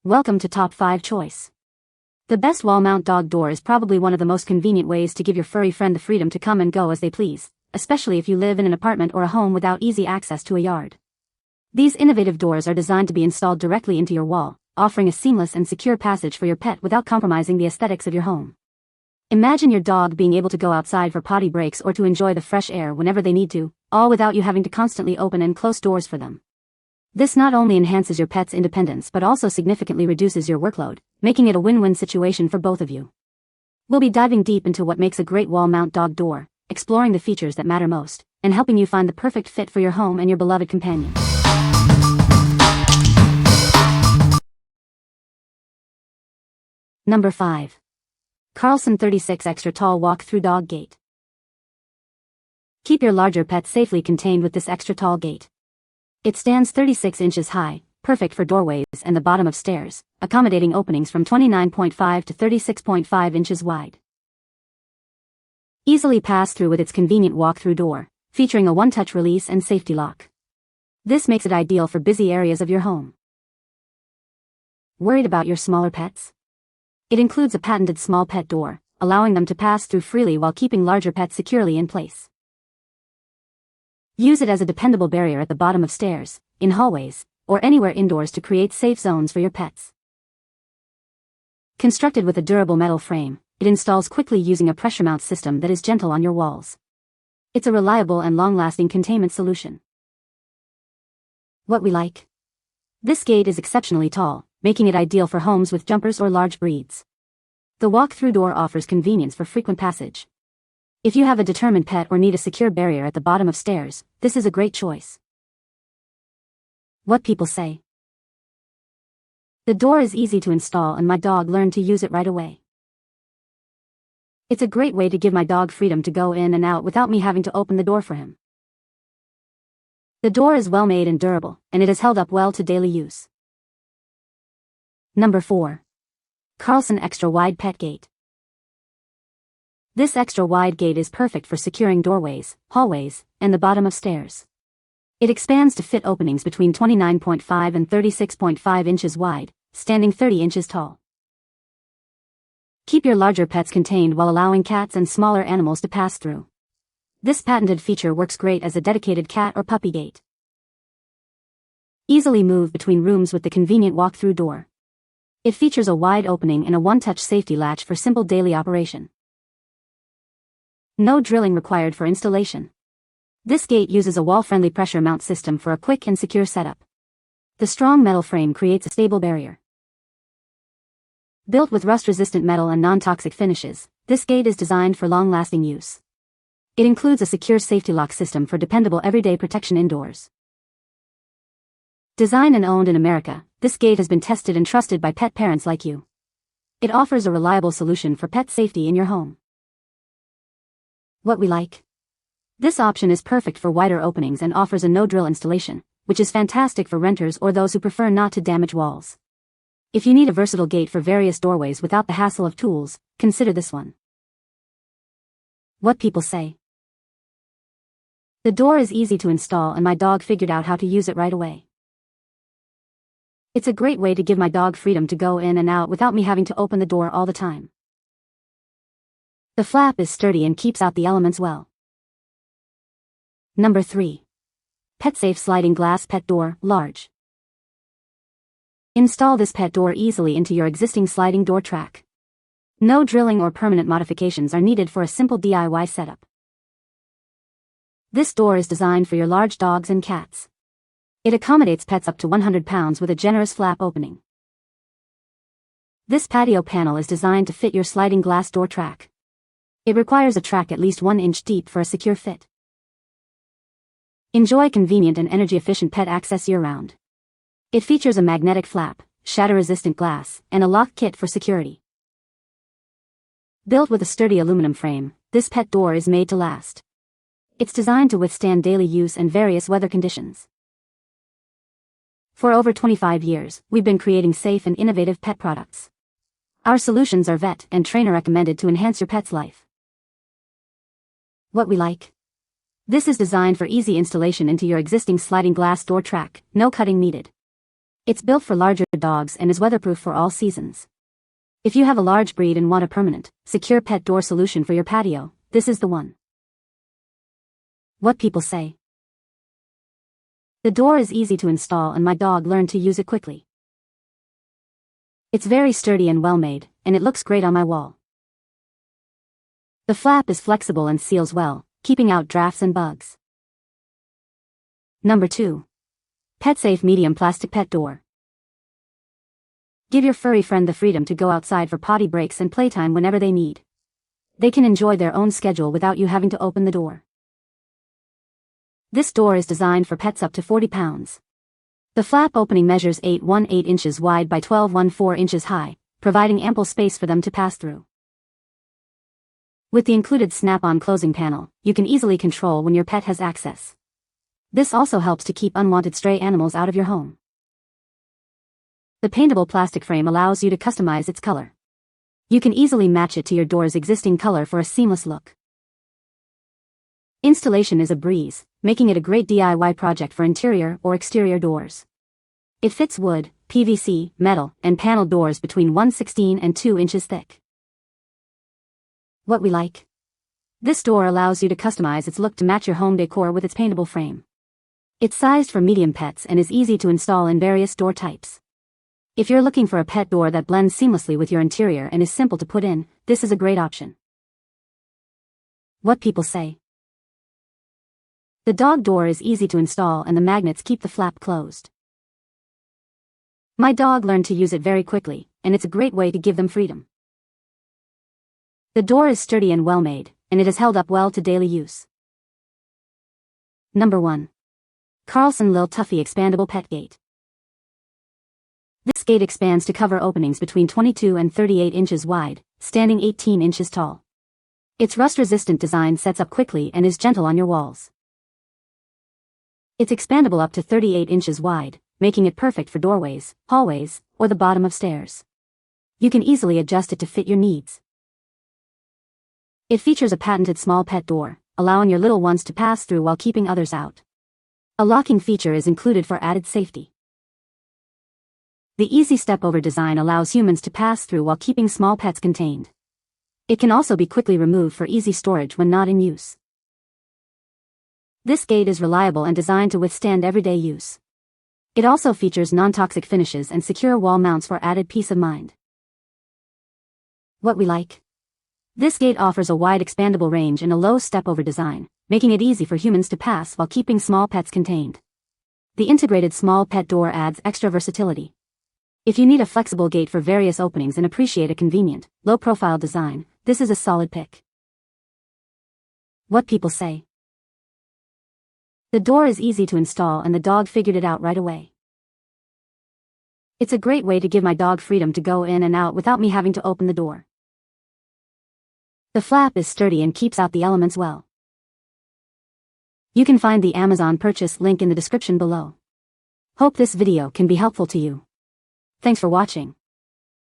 Welcome to Top 5 Choice. The best wall-mount dog door is probably one of the most convenient ways to give your furry friend the freedom to come and go as they please, especially if you live in an apartment or a home without easy access to a yard. These innovative doors are designed to be installed directly into your wall, offering a seamless and secure passage for your pet without compromising the aesthetics of your home. Imagine your dog being able to go outside for potty breaks or to enjoy the fresh air whenever they need to, all without you having to constantly open and close doors for them. This not only enhances your pet's independence but also significantly reduces your workload, making it a win-win situation for both of you. We'll be diving deep into what makes a great wall-mount dog door, exploring the features that matter most, and helping you find the perfect fit for your home and your beloved companion. Number 5. Carlson 36 Extra Tall Walk-Through Dog Gate. Keep your larger pet safely contained with this extra tall gate. It stands 36 inches high, perfect for doorways and the bottom of stairs, accommodating openings from 29.5 to 36.5 inches wide. Easily pass through with its convenient walk-through door, featuring a one-touch release and safety lock. This makes it ideal for busy areas of your home. Worried about your smaller pets? It includes a patented small pet door, allowing them to pass through freely while keeping larger pets securely in place. Use it as a dependable barrier at the bottom of stairs, in hallways, or anywhere indoors to create safe zones for your pets. Constructed with a durable metal frame, it installs quickly using a pressure mount system that is gentle on your walls. It's a reliable and long-lasting containment solution. What we like? This gate is exceptionally tall, making it ideal for homes with jumpers or large breeds. The walk-through door offers convenience for frequent passage. If you have a determined pet or need a secure barrier at the bottom of stairs, this is a great choice. What people say. The door is easy to install and my dog learned to use it right away. It's a great way to give my dog freedom to go in and out without me having to open the door for him. The door is well made and durable, and it has held up well to daily use. Number 4. Carlson Extra Wide Pet Gate. This extra wide gate is perfect for securing doorways, hallways, and the bottom of stairs. It expands to fit openings between 29.5 and 36.5 inches wide, standing 30 inches tall. Keep your larger pets contained while allowing cats and smaller animals to pass through. This patented feature works great as a dedicated cat or puppy gate. Easily move between rooms with the convenient walk-through door. It features a wide opening and a one-touch safety latch for simple daily operation. No drilling required for installation. This gate uses a wall-friendly pressure mount system for a quick and secure setup. The strong metal frame creates a stable barrier. Built with rust-resistant metal and non-toxic finishes, this gate is designed for long-lasting use. It includes a secure safety lock system for dependable everyday protection indoors. Designed and owned in America, this gate has been tested and trusted by pet parents like you. It offers a reliable solution for pet safety in your home. What we like? This option is perfect for wider openings and offers a no-drill installation, which is fantastic for renters or those who prefer not to damage walls. If you need a versatile gate for various doorways without the hassle of tools, consider this one. What people say. The door is easy to install and my dog figured out how to use it right away. It's a great way to give my dog freedom to go in and out without me having to open the door all the time. The flap is sturdy and keeps out the elements well. Number 3. PetSafe Sliding Glass Pet Door, Large. Install this pet door easily into your existing sliding door track. No drilling or permanent modifications are needed for a simple DIY setup. This door is designed for your large dogs and cats. It accommodates pets up to 100 pounds with a generous flap opening. This patio panel is designed to fit your sliding glass door track. It requires a track at least 1 inch deep for a secure fit. Enjoy convenient and energy-efficient pet access year-round. It features a magnetic flap, shatter-resistant glass, and a lock kit for security. Built with a sturdy aluminum frame, this pet door is made to last. It's designed to withstand daily use and various weather conditions. For over 25 years, we've been creating safe and innovative pet products. Our solutions are vet and trainer recommended to enhance your pet's life. What we like? This is designed for easy installation into your existing sliding glass door track, no cutting needed. It's built for larger dogs and is weatherproof for all seasons. If you have a large breed and want a permanent, secure pet door solution for your patio, this is the one. What people say. The door is easy to install and my dog learned to use it quickly. It's very sturdy and well made, and it looks great on my wall. The flap is flexible and seals well, keeping out drafts and bugs. Number 2. PetSafe Medium Plastic Pet Door. Give your furry friend the freedom to go outside for potty breaks and playtime whenever they need. They can enjoy their own schedule without you having to open the door. This door is designed for pets up to 40 pounds. The flap opening measures 8.18 inches wide by 12.14 inches high, providing ample space for them to pass through. With the included snap-on closing panel, you can easily control when your pet has access. This also helps to keep unwanted stray animals out of your home. The paintable plastic frame allows you to customize its color. You can easily match it to your door's existing color for a seamless look. Installation is a breeze, making it a great DIY project for interior or exterior doors. It fits wood, PVC, metal, and panel doors between 1/16 and 2 inches thick. What we like. This door allows you to customize its look to match your home decor with its paintable frame. It's sized for medium pets and is easy to install in various door types. If you're looking for a pet door that blends seamlessly with your interior and is simple to put in, this is a great option. What people say. The dog door is easy to install and the magnets keep the flap closed. My dog learned to use it very quickly, and it's a great way to give them freedom. The door is sturdy and well made, and it has held up well to daily use. Number 1. Carlson Lil Tuffy Expandable Pet Gate. This gate expands to cover openings between 22 and 38 inches wide, standing 18 inches tall. Its rust-resistant design sets up quickly and is gentle on your walls. It's expandable up to 38 inches wide, making it perfect for doorways, hallways, or the bottom of stairs. You can easily adjust it to fit your needs. It features a patented small pet door, allowing your little ones to pass through while keeping others out. A locking feature is included for added safety. The easy step-over design allows humans to pass through while keeping small pets contained. It can also be quickly removed for easy storage when not in use. This gate is reliable and designed to withstand everyday use. It also features non-toxic finishes and secure wall mounts for added peace of mind. What we like. This gate offers a wide expandable range and a low step-over design, making it easy for humans to pass while keeping small pets contained. The integrated small pet door adds extra versatility. If you need a flexible gate for various openings and appreciate a convenient, low-profile design, this is a solid pick. What people say. The door is easy to install and the dog figured it out right away. It's a great way to give my dog freedom to go in and out without me having to open the door. The flap is sturdy and keeps out the elements well. You can find the Amazon purchase link in the description below. Hope this video can be helpful to you. Thanks for watching.